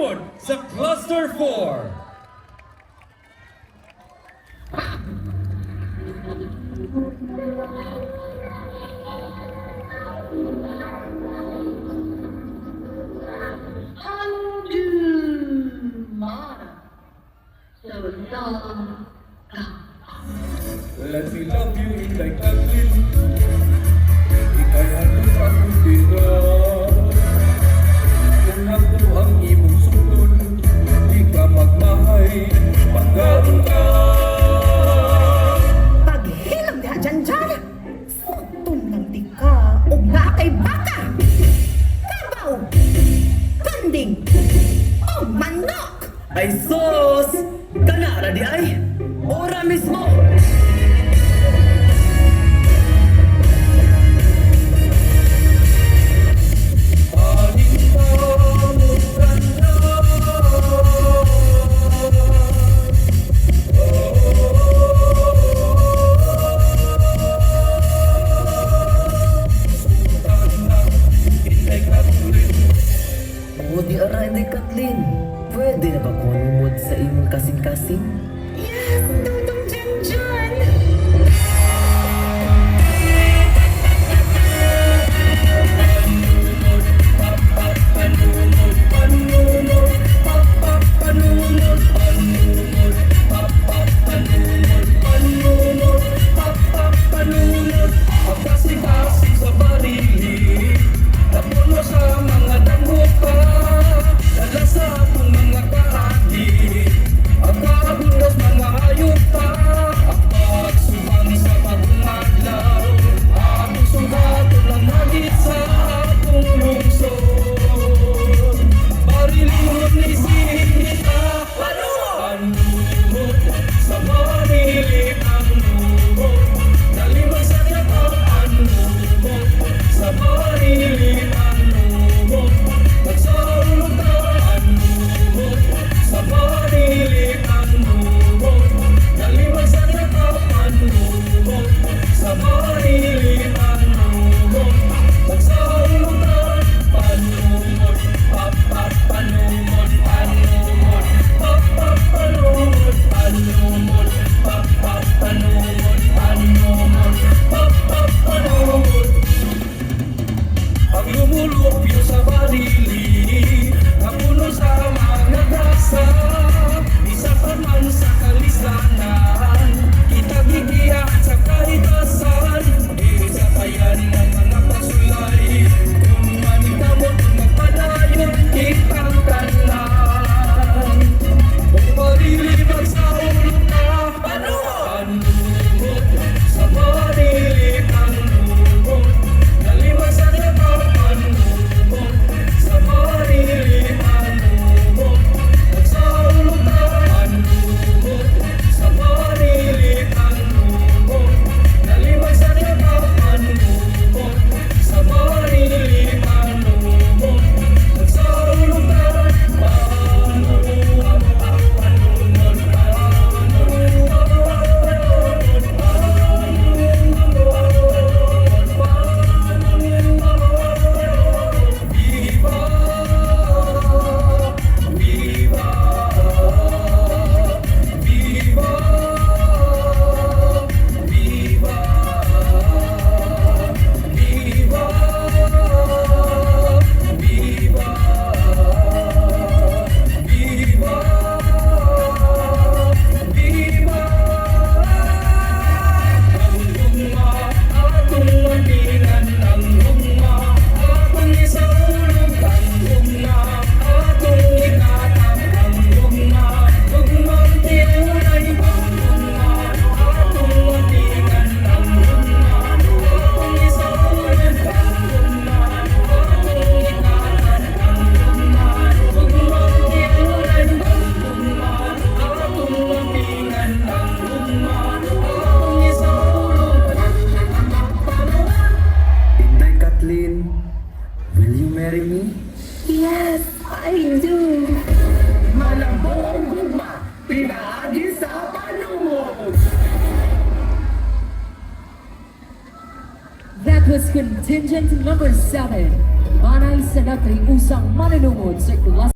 manunumod sa Cluster 4. Let me love you in like a dream. Ika'y hatod akong bigat. Kung ako ang imong sundon, di ka magmahay, pagkaroon ka. Paghilom diha dyan, sutong ng di ka, ug na kay baka, kabaw, kanding, o manok. Ay sus! Kanara di ay! Ora mismo! O di aray di Kathleen, pwede na ba kumumod sa imong kasing-kasing? Yes, dudong dyan. Kasing-kasing sa barili, napuno sa mga danghupa, dala sa atong mga kaagi, ang kabundas mga hayop pa, ang pagsubang sa bagong adlaw, atong sugatong lang hagit sa atong lungsod. Barilimot ni Sinita, panumot sa barili, panumot, nalimang sa kapag panumot sa barili, panumot, nagsarulog ka, panumot sa barili, panumot, nalimang sa kapag panumot sa barili, panumot, nagsarulog ka, panumot, papat, panumot, panumot, papat, panumot, panumot, papat, panumot, panumot, papat, panumot. Pag lumulupyo sa barili, napuno sa mga grasa, isa pa man sa kalisanan, kita gigiyan sa kalitasan, isa pa yan ng mga pasulay, kung manikamot magpadayon, kitang kanan. Kung barili magsahulog na, panumot sa barili, panumot, nalimang sa kapag panumot sa barili, panumot, nagsahulog na, panumot sa barili, panumot, nalimang sa kapag panumot sa barili, panumot, nagsahulog na, panumot, panumot, Will you marry me? Yes, I do. Malambong gugma, pinahagi sa panumot! That was contingent number 7. Manay sa natriusang manunungod sa